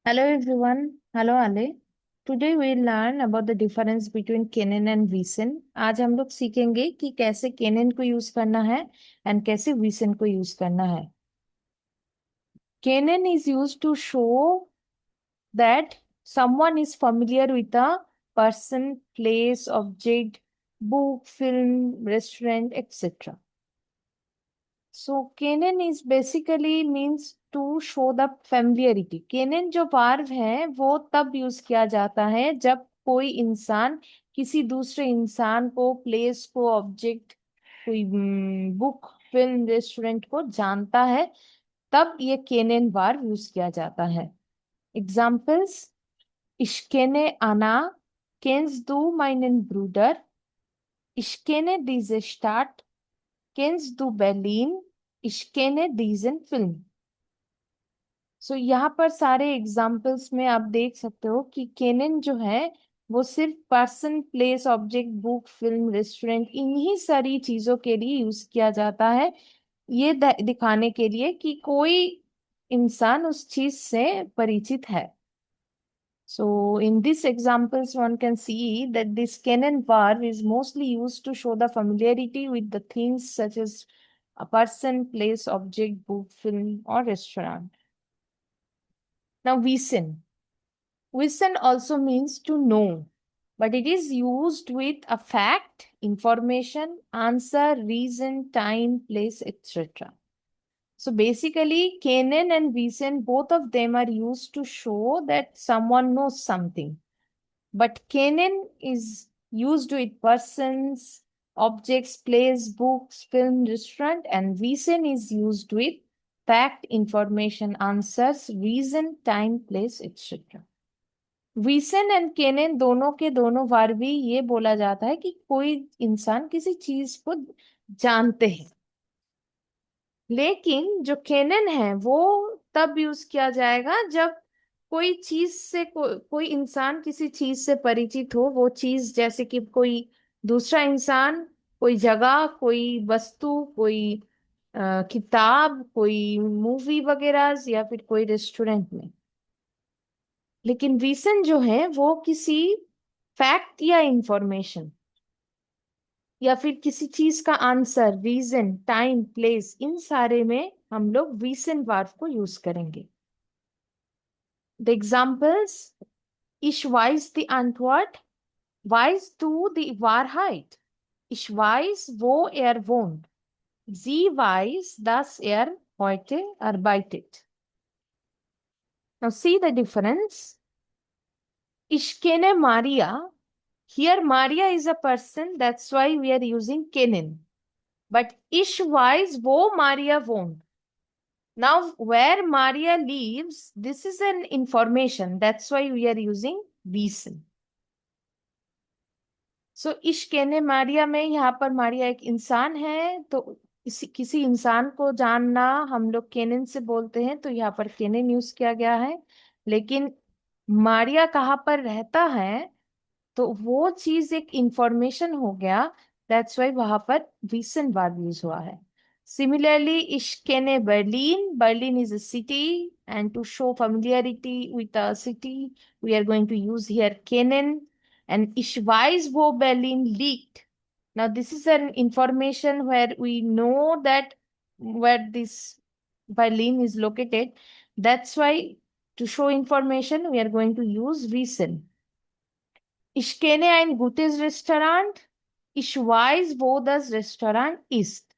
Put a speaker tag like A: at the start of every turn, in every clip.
A: Hello everyone. Hello Ale. Today we learn about the difference between Canon and Vision. आज हम लोग सीखेंगे कि कैसे Canon को यूज करना है एंड कैसे Vision को यूज करना है. Canon is used to show that someone is familiar with a person, place, object, book, film, restaurant, etc. So Canon is basically means to show the familiarity. Canon जो verb है वो तब use किया जाता है जब कोई इंसान किसी दूसरे इंसान को, प्लेस को, ऑब्जेक्ट, कोई बुक, फिल्म, रेस्टोरेंट को जानता है, तब ये केनन वर्ब यूज किया जाता है. Examples: Ich kenne Anna. Kennst du meinen Bruder? Ich kenne diese Stadt. Kennst du Berlin? Ich kenne diesen Film. सो यहाँ पर सारे एग्जाम्पल्स में आप देख सकते हो कि केनन जो है वो सिर्फ person, place, object, book, film, restaurant, इन्हीं सारी चीजों के लिए यूज किया जाता है, ये दिखाने के लिए कि कोई इंसान उस चीज से परिचित है. So in these examples, one can see that this Canon verb is mostly used to show the familiarity with the things such as a person, place, object, book, film, or restaurant. Now, Wissen. Wissen also means to know, but it is used with a fact, information, answer, reason, time, place, etc. So basically, Canon and Wissen, both of them are used to show that someone knows something. But Canon is used with persons, objects, place, books, film, restaurant, and Wissen is used with fact, information, answers, reason, time, place, etc. विसन and केनन दोनों के दोनों बार भी ये बोला जाता है कि कोई इंसान किसी चीज को जानते हैं, लेकिन जो केनन है वो तब यूज किया जाएगा जब कोई चीज से कोई इंसान किसी चीज से परिचित हो. वो चीज जैसे कि कोई दूसरा इंसान, कोई जगह, कोई वस्तु, कोई किताब, कोई मूवी वगैरह, या फिर कोई रेस्टोरेंट में. लेकिन रीजन जो है वो किसी फैक्ट या इंफॉर्मेशन या फिर किसी चीज का आंसर, रीजन, टाइम, प्लेस, इन सारे में हम लोग रीजन वर्ब को यूज करेंगे. The examples: Ich weiß die Antwort. Weißt du die Wahrheit? Ich weiß, wo er wohnt. Sie weiß, dass er heute arbeitet. Now see the difference. Ich kenne Maria. Here, Maria is a person, that's why we are using kennen. But ich weiß, wo Maria wohnt. Now, where Maria lives, this is an information, that's why we are using wissen. So, ich kenne Maria में यहाँ पर मारिया एक इंसान है, तो किसी इंसान को जानना हम लोग केनन से बोलते हैं, तो यहाँ पर केनन यूज किया गया है. लेकिन मारिया कहाँ पर रहता है, तो वो चीज एक इंफॉर्मेशन हो गया, दैट्स वाई वहां पर विसन वर्ब यूज हुआ है. Similarly, ich kenne Berlin. Berlin is a city, and to show familiarity with a city, we are going to use here kennen. And ich weiß, wo Berlin liegt. Now, this is an information where we know that where this Berlin is located. That's why to show information, we are going to use wissen. Ich kenne ein gutes Restaurant. Ich weiß, wo das Restaurant ist.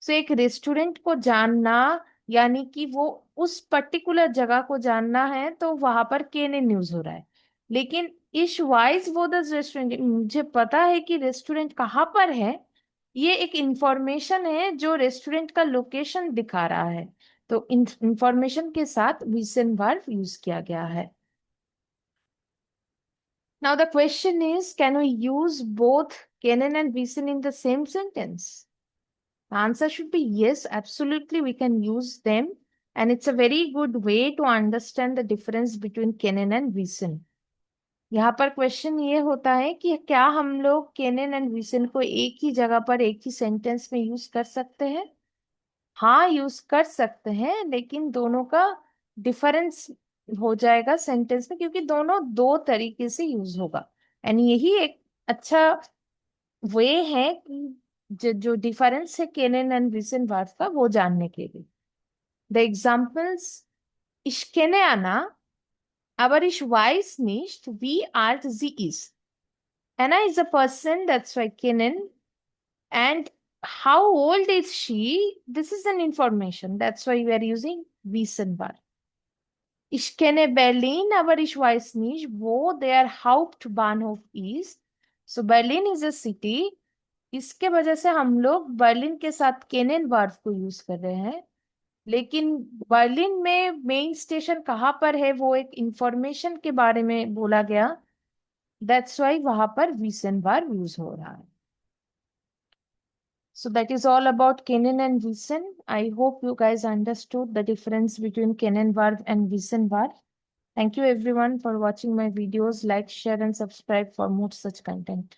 A: So एक restaurant को जानना यानी कि वो उस particular जगह को जानना है, तो वहां पर केने न्यूज हो रहा है. लेकिन इश वाइज वो दस रेस्टोरेंट, मुझे पता है कि रेस्टोरेंट कहाँ पर है, ये एक इंफॉर्मेशन है जो रेस्टोरेंट का लोकेशन दिखा रहा है. तो इंफॉर्मेशन के साथ विजन वर्ब यूज किया गया है. Now the question is, can we use both Canon and Vision in the same sentence? The answer should be yes, absolutely we can use them, and it's a very good way to understand the difference between Canon and Vision. यहाँ पर question ये होता है कि क्या हम लोग Kenin and विसन को एक ही जगह पर एक ही सेंटेंस में यूज कर सकते हैं? हाँ, यूज कर सकते हैं, लेकिन दोनों का डिफरेंस हो जाएगा सेंटेंस में, क्योंकि दोनों दो तरीके से यूज होगा। एंड यही एक अच्छा वे है कि जो डिफरेंस है केनन एंड रिसेंट वर्ब का, वो जानने के लिए। The examples: Ich kenne Anna, aber ich weiß nicht, wie alt sie ist. Anna is a person, that's why kennen. And how old is she? This is an information. That's why we are using wissen war. Ich kenne Berlin, aber ich weiß nicht, wo der Hauptbahnhof ist. So Berlin is a city. इसके वजह से हम लोग Berlin के साथ Kenin verb को use कर रहे हैं। लेकिन बर्लिन में मेन स्टेशन कहाँ पर है, वो एक इंफॉर्मेशन के बारे में बोला गया। दैट्स वाई वहां पर विसन वर्ब यूज हो रहा है। So that is all about Kennen and Wissen. I hope you guys understood the difference between Kennen verb and Wissen verb. Thank you everyone for watching my videos. Like, share and subscribe for more such content.